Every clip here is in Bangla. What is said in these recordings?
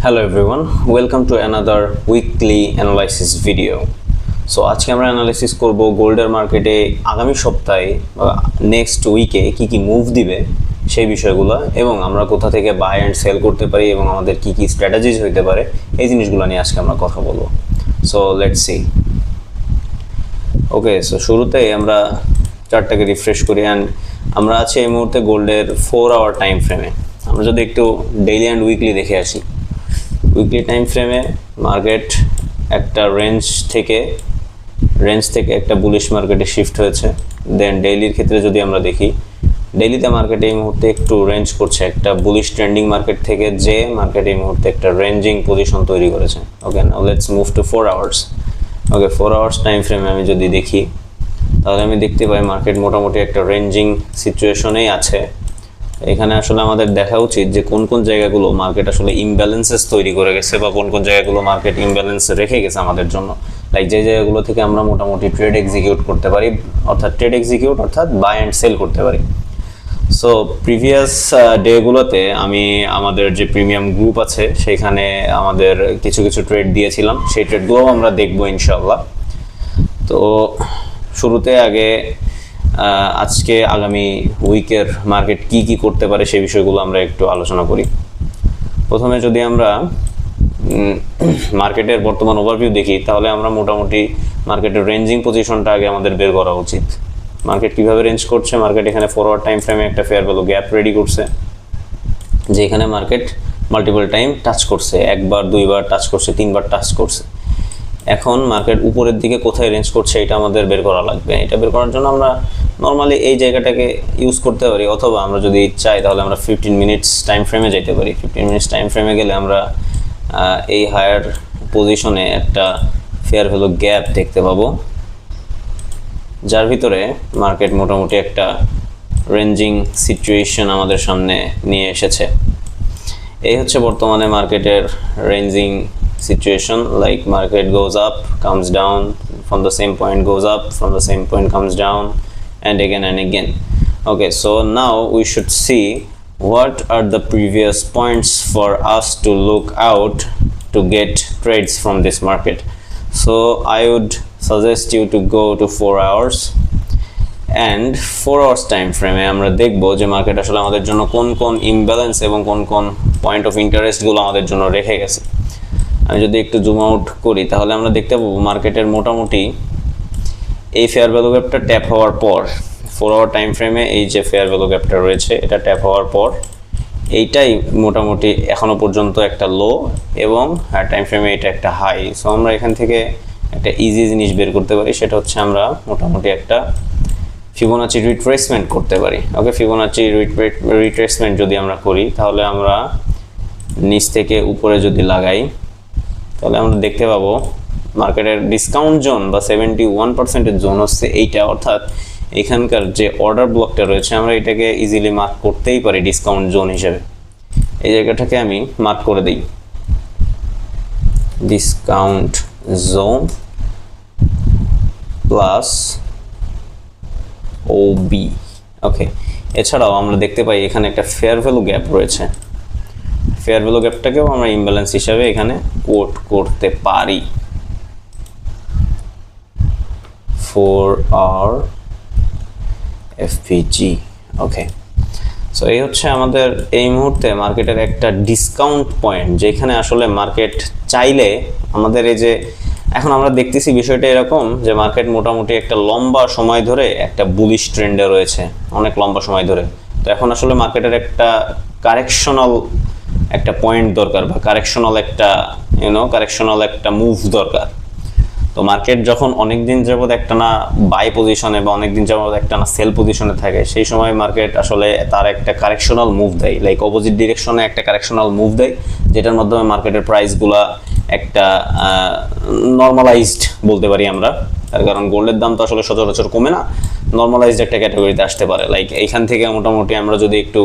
Hello everyone, welcome to another weekly analysis video. So আজকে আমরা অ্যানালাইসিস করব গোল্ডের মার্কেটে আগামী সপ্তাহে বা নেক্সট উইকে কি কি মুভ দিবে সেই বিষয়গুলো এবং আমরা কোথা থেকে বাই এন্ড সেল করতে পারি এবং আমাদের কি কি স্ট্র্যাটেজিজ হতে পারে এই জিনিসগুলো নিয়ে আজকে আমরা কথা বলবো। So let's see. Okay, so শুরুতেই আমরা চার্টটাকে রিফ্রেশ করি অ্যান্ড আমরা আছি এই মুহূর্তে গোল্ডের 4 আওয়ার টাইম ফ্রেমে। আমরা যদি একটু ডেইলি অ্যান্ড উইকলি দেখে আসি, উইকলি টাইম ফ্রেমে মার্কেট একটা রেঞ্জ থেকে একটা বুলিশ মার্কেটে শিফট হয়েছে। দেন ডেইলির ক্ষেত্রে যদি আমরা দেখি, ডেইলিতে মার্কেট এই মুহূর্তে একটু রেঞ্জ করছে, একটা বুলিশ ট্রেন্ডিং মার্কেট থেকে যে মার্কেট এই মুহূর্তে একটা রেঞ্জিং পজিশন তৈরি করেছে। Okay, now let's move to 4 hours. Okay, 4 hours time ফ্রেমে আমি যদি দেখি তাহলে আমি দেখতে পাই মার্কেট মোটামুটি একটা রেঞ্জিং সিচুয়েশনেই আছে। এখানে আসলে আমাদের দেখা উচিত যে কোন কোন জায়গাগুলো মার্কেট আসলে ইমব্যালেন্সেস তৈরি করে গেছে বা কোন কোন জায়গাগুলো মার্কেট ইমব্যালেন্স রেখে গেছে আমাদের জন্য, লাইক যে জায়গাগুলো থেকে আমরা মোটামুটি ট্রেড এক্সিকিউট করতে পারি, অর্থাৎ বাই অ্যান্ড সেল করতে পারি। সো প্রিভিয়াস ডেগুলোতে আমি আমাদের যে প্রিমিয়াম গ্রুপ আছে সেখানে আমাদের কিছু কিছু ট্রেড দিয়েছিলাম, সেই ট্রেডগুলোও আমরা দেখবো ইনশাআল্লাহ। তো শুরুতে আগে আজকে আগামী উইকের মার্কেট কি কি করতে পারে সেই বিষয়গুলো আমরা একটু আলোচনা করি। প্রথমে যদি আমরা মার্কেটের বর্তমান ওভারভিউ দেখি তাহলে আমরা মোটামুটি মার্কেটের রেঞ্জিং পজিশনটা আগে আমাদের বের করা উচিত। মার্কেট কিভাবে রেঞ্জ করছে, মার্কেট এখানে ফরওয়ার্ড টাইম ফ্রেমে একটা ফেয়ার ভ্যালু গ্যাপ রেডি করছে, যেখানে মার্কেট মাল্টিপল টাইম টাচ করছে, একবার দুইবার টাচ করছে, তিনবার টাচ করছে। এখন মার্কেট উপরের দিকে কোথায় রেঞ্জ করছে এটা আমাদের বের করা লাগবে। এটা বের করার জন্য আমরা নর্মালি এই জায়গাটাকে ইউজ করতে পারি, অথবা আমরা যদি চাই তাহলে আমরা 15 মিনিটস টাইম ফ্রেমে যেতে পারি। 15 মিনিটস টাইম ফ্রেমে গেলে আমরা এই হায়ার পজিশনে একটা ফেয়ার ভ্যালু গ্যাপ দেখতে পাবো, যার ভিতরে মার্কেট মোটামুটি একটা রেঞ্জিং সিচুয়েশন আমাদের সামনে নিয়ে এসেছে। এই হচ্ছে বর্তমানে মার্কেটের ranging situation, like market goes up, comes down, from the same point goes up, from the same point comes down, and again. Okay, so now we should see what are the previous points for us to look out to get trades from this market. So I would suggest you to go to 4 hours and 4 hours time frame আমরা দেখব যে মার্কেট আসলে আমাদের জন্য কোন কোন ইমব্যালেন্স এবং কোন কোন পয়েন্ট অফ ইন্টারেস্ট গুলো আমাদের জন্য রেখে গেছে। আমি যদি একটু জুম আউট করি তাহলে আমরা দেখতে পাবো মার্কেটের মোটামুটি এই ফেয়ার ভ্যালু গ্যাপটা ট্যাপ হওয়ার পর 4 আওয়ার টাইম ফ্রেমে এই যে ফেয়ার ভ্যালু গ্যাপটা রয়েছে এটা ট্যাপ হওয়ার পর এইটাই মোটামুটি এখনো পর্যন্ত একটা লো এবং টাইম ফ্রেমে এটা একটা হাই। সো আমরা এখান থেকে একটা ইজি জিনিস বের করতে পারি, সেটা হচ্ছে আমরা মোটামুটি একটা ফিবোনাচি রিট্রেসমেন্ট করতে পারি। ওকে, ফিবোনাচি রিট্রেসমেন্ট যদি আমরা করি তাহলে আমরা নিচ থেকে উপরে যদি লাগাই তাহলে আমরা দেখতে পাবো মার্কেটের ডিসকাউন্ট জোন বা 71%-এর জোন হচ্ছে এইটা, অর্থাৎ এখানকার যে অর্ডার ব্লকটা রয়েছে আমরা এটাকে ইজিলি মার্ক করতেই পারি ডিসকাউন্ট জোন হিসেবে। এই জায়গাটাকে আমি মার্ক করে দিই ডিসকাউন্ট জোন প্লাস ওবি। ওকে, এছাড়াও আমরা দেখতে পাই এখানে একটা ফেয়ার ভ্যালু গ্যাপ রয়েছে, ফেয়ার ভ্যালু গ্যাপটাকেও আমরা ইমব্যালেন্স হিসাবে এখানে কোট করতে পারি। 4 আওয়ার এফপিজি। ওকে, সো এই হচ্ছে আমাদের এই মুহূর্তে মার্কেটের একটা ডিসকাউন্ট পয়েন্ট, যেখানে আসলে মার্কেট চাইলে আমাদের এই যে এখন আমরা দেখতেছি বিষয়টা এরকম যে মার্কেট মোটামুটি একটা লম্বা সময় ধরে একটা বুলিশ ট্রেন্ডে রয়েছে, অনেক লম্বা সময় ধরে। তো এখন আসলে মার্কেটের একটা কারেকশনাল একটা পয়েন্ট দরকার বা কারেকশনাল একটা মুভ দরকার। তো মার্কেট যখন অনেক দিন যাবত একটা না বাই পজিশনে বা অনেক দিন যাবত একটা না সেল পজিশনে থাকে, সেই সময় মার্কেট আসলে তার একটা কারেকশনাল মুভ দেয়, লাইক অপোজিট ডিরেকশনে একটা কারেকশনাল মুভ দেয়, যেটার মাধ্যমে মার্কেটের প্রাইসগুলা একটা নর্মালাইজড বলতে পারি আমরা। তার কারণ গোল্ডের দাম তো আসলে সচরাচর কমে না, নর্মালাইজড একটা ক্যাটাগরিতে আসতে পারে। লাইক এইখান থেকে মোটামুটি আমরা যদি একটু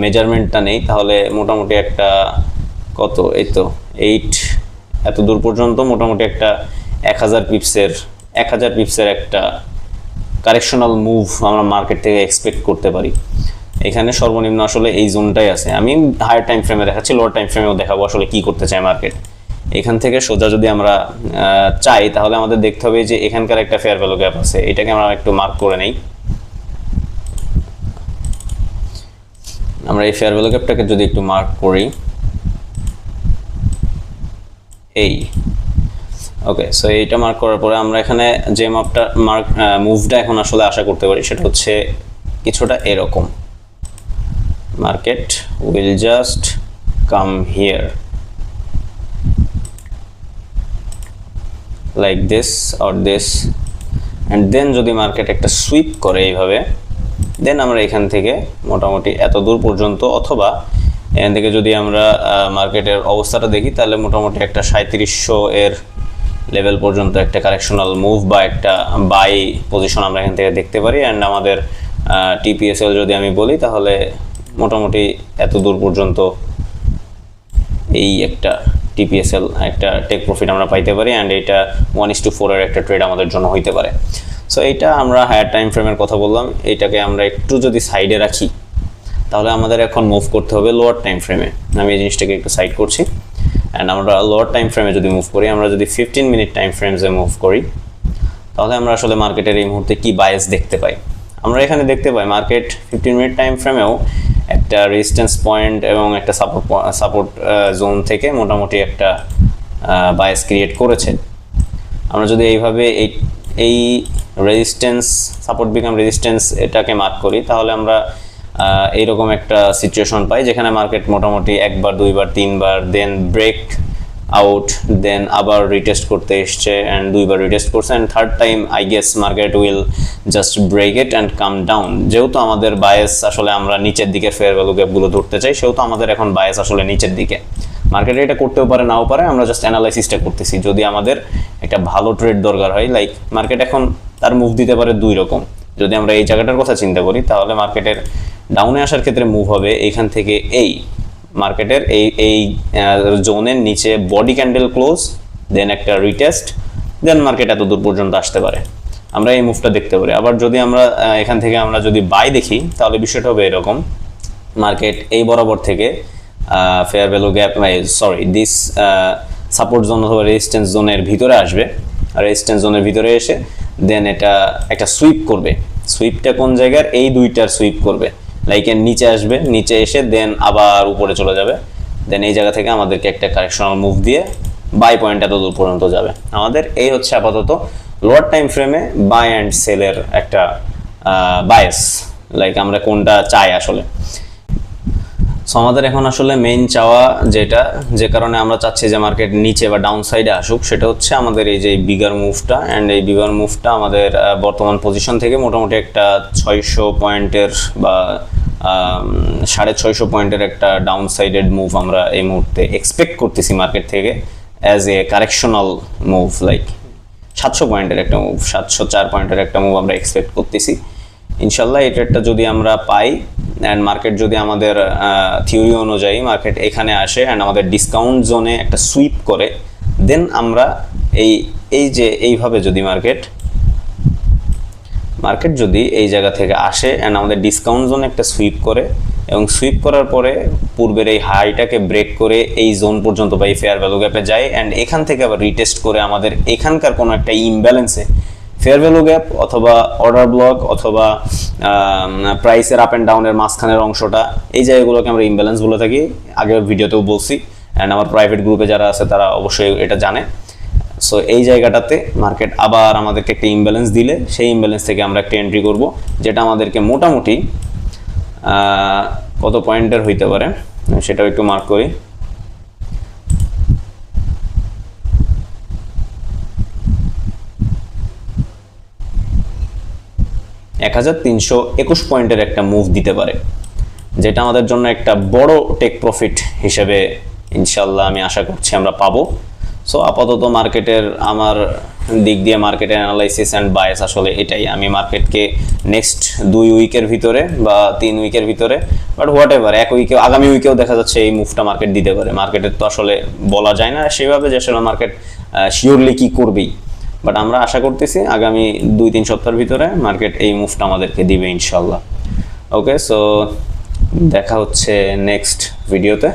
মেজারমেন্টটা নেই তাহলে মোটামুটি একটা কত, এই তো 8 এত দূর পর্যন্ত মোটামুটি একটা 1000 পিপসের একটা কারেকশনাল মুভ আমরা মার্কেট থেকে এক্সপেক্ট করতে পারি। এখানে সর্বনিম্ন আসলে এই জোনটাই আছে। আমি হায়ার টাইম ফ্রেমে দেখাচ্ছি, লোয়ার টাইম ফ্রেমেও দেখাবো আসলে কি করতে চায় মার্কেট। এখান থেকে সোজা যদি আমরা চাই তাহলে আমাদের দেখতে হবে যে এখানকার একটা ফেয়ার ভ্যালু গ্যাপ আছে, এটাকে আমরা একটু মার্ক করে নেই। আমরা এই ফেয়ার ভ্যালু গ্যাপটাকে যদি একটু মার্ক করি, এই ওকে, সো এইটা মার্ক করার পরে আমরা এখানে যে মাপটা মুভটা এখন আসলে আশা করতে পারি সেটা হচ্ছে কিছুটা এরকম। Market will just come here like this or this, and then যদি মার্কেট একটা সুইপ করে এইভাবে, দেন আমরা এখান থেকে মোটামুটি এত দূর পর্যন্ত, অথবা এখান থেকে যদি আমরা মার্কেটের অবস্থাটা দেখি তাহলে মোটামুটি একটা 3700 এর লেভেল পর্যন্ত একটা কারেকশনাল মুভ বা একটা বাই পজিশন আমরা এখান থেকে দেখতে পারি। অ্যান্ড আমাদের টিপিএসএল যদি আমি বলি তাহলে মোটামুটি এত দূর পর্যন্ত এই একটা টিপিএসএল একটা টেক প্রফিট আমরা পাইতে পারি, অ্যান্ড এইটা 1:4 এর একটা ট্রেড আমাদের জন্য হইতে পারে। সো এইটা আমরা হায়ার টাইম ফ্রেমের কথা বললাম, এইটাকে আমরা একটু যদি সাইডে রাখি তাহলে আমাদের এখন মুভ করতে হবে লোয়ার টাইম ফ্রেমে। আমি এই জিনিসটাকে একটু সাইড করছি, অ্যান্ড আমরা লোয়ার টাইম ফ্রেমে যদি মুভ করি, আমরা যদি 15 মিনিট টাইম ফ্রেমসে মুভ করি তাহলে আমরা আসলে মার্কেটের এই মুহূর্তে কি বায়াস দেখতে পাই। আমরা এখানে দেখতে পাই মার্কেট 15 মিনিট টাইম ফ্রেমেও একটা রেজিস্ট্যান্স পয়েন্ট এবং একটা সাপোর্ট জোন থেকে মোটামুটি একটা বায়াস ক্রিয়েট করেছে। আমরা যদি এইভাবে এই রেজিস্ট্যান্স সাপোর্ট বিকাম রেজিস্ট্যান্স এটাকে মার্ক করি তাহলে আমরা এইরকম একটা সিচুয়েশন পাই যেখানে মার্কেট মোটামুটি একবার, দুইবার, তিনবার, দেন ব্রেক আউট, দেন আবার রিটেস্ট করতে এসছে, অ্যান্ড দুইবার রিটেস্ট করছে, and third time I guess market will just break it and come down. যেহেতু আমাদের বায়াস আসলে আমরা নিচের দিকে ফেয়ার ভ্যালু গ্যাপগুলো ধরতে চাই, সেহেতু আমাদের এখন বায়াস আসলে নিচের দিকে। মার্কেটে এটা করতেও পারে, নাও পারে, আমরা জাস্ট অ্যানালাইসিসটা করতেছি। যদি আমাদের একটা ভালো ট্রেড দরকার হয়, লাইক মার্কেট এখন তার মুভ দিতে পারে দুই রকম। যদি আমরা এই জায়গাটার কথা চিন্তা করি তাহলে মার্কেটের ডাউনে আসার ক্ষেত্রে মুভ হবে এইখান থেকে এই মার্কেটের এই জোনের নিচে বডি ক্যান্ডেল ক্লোজ, দেন একটা রিটেস্ট, দেন মার্কেট এত দূর পর্যন্ত আসতে পারে, আমরা এই মুভটা দেখতে পারি। আবার যদি আমরা এখান থেকে আমরা যদি বাই দেখি তাহলে বিষয়টা হবে এরকম, মার্কেট এই বরাবর থেকে fair value gap this support zone অথবা রেজিস্ট্যান্স জোনের ভিতরে আসবে, আর রেজিস্ট্যান্স জোনের ভিতরে এসে দেন এটা একটা সুইপ করবে। সুইপটা কোন জায়গার? এই দুইটার সুইপ করবে, লাইকের নিচে আসবে, নিচে এসে দেন আবার উপরে চলে যাবে, দেন এই জায়গা থেকে আমাদেরকে একটা কারেকশনাল মুভ দিয়ে বাই পয়েন্ট এত দূর পর্যন্ত যাবে। আমাদের এই হচ্ছে আপাতত লোয়ার টাইম ফ্রেমে বাই অ্যান্ড সেলের একটা বায়াস, লাইক আমরা কোনটা চাই আসলে। সো আমাদের এখন আসলে মেইন চাওয়া যেটা, যে কারণে আমরা চাচ্ছি যে মার্কেট নিচে বা ডাউন সাইডে আসুক, সেটা হচ্ছে আমাদের এই যে বিগার মুভটা, অ্যান্ড এই বিগার মুভটা আমাদের বর্তমান পজিশন থেকে মোটামুটি একটা 600 পয়েন্টের বা 650 পয়েন্টের একটা ডাউন সাইডেড মুভ আমরা এই মুহূর্তে এক্সপেক্ট করতেছি মার্কেট থেকে as a correctional move, like 700 পয়েন্টের একটা মুভ, 704 পয়েন্টের একটা মুভ আমরা এক্সপেক্ট করতেছি। ইনশাল্লাহ এই ট্রেডটা যদি আমরা পাই, অ্যান্ড মার্কেট যদি আমাদের থিওরি অনুযায়ী মার্কেট এখানে আসে অ্যান্ড আমাদের ডিসকাউন্ট জোনে একটা সুইপ করে, দেন আমরা এই যে এইভাবে যদি মার্কেট যদি এই জায়গা থেকে আসে অ্যান্ড আমাদের ডিসকাউন্ট জোনে একটা সুইপ করে, এবং সুইপ করার পরে পূর্বের এই হাইটাকে ব্রেক করে এই জোন পর্যন্ত বা এই ফেয়ার ভ্যালু গ্যাপে যায়, অ্যান্ড এখান থেকে আবার রিটেস্ট করে আমাদের এখানকার কোনো একটা ইমব্যালেন্সে ফেয়ার ভ্যালু গ্যাপ অথবা অর্ডার ব্লক অথবা প্রাইসের আপ অ্যান্ড ডাউনের মাঝখানের অংশটা, এই জায়গাগুলোকে আমরা ইমব্যালেন্স বলে থাকি, আগের ভিডিওতেও বলছি, অ্যান্ড আমার প্রাইভেট গ্রুপে যারা আছে তারা অবশ্যই এটা জানে। সো এই জায়গাটাতে মার্কেট আবার আমাদেরকে একটা ইমব্যালেন্স দিলে সেই ইমব্যালেন্স থেকে আমরা একটা এন্ট্রি করব, যেটা আমাদেরকে মোটামুটি কত পয়েন্টের হইতে পারে সেটাও একটু মার্ক করি। $1321 পয়েন্টের একটা মুভ দিতে পারে, যেটা আমাদের জন্য একটা বড় টেক প্রফিট হিসেবে ইনশাল্লাহ আমি আশা করছি আমরা পাবো। সো আপাতত মার্কেটের আমার দিক দিয়ে মার্কেটের অ্যানালাইসিস অ্যান্ড বায়াস আসলে এটাই। আমি মার্কেটকে নেক্সট 2 উইকের ভিতরে বা 3 উইকের ভিতরে, বাট হোয়াট এভার, এক উইকেও, আগামী উইকেও দেখা যাচ্ছে এই মুভটা মার্কেট দিতে পারে। মার্কেটের তো আসলে বলা যায় না সেভাবে যে আসলে মার্কেট শিওরলি কি করবেই, বাট আমরা আশা করতেছি আগামী 2-3 সপ্তাহের ভিতরে মার্কেট এই মুভটা আমাদেরকে দিবে ইনশাল্লাহ। ওকে, সো দেখা হচ্ছে নেক্সট ভিডিওতে।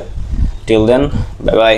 Till then, bye by.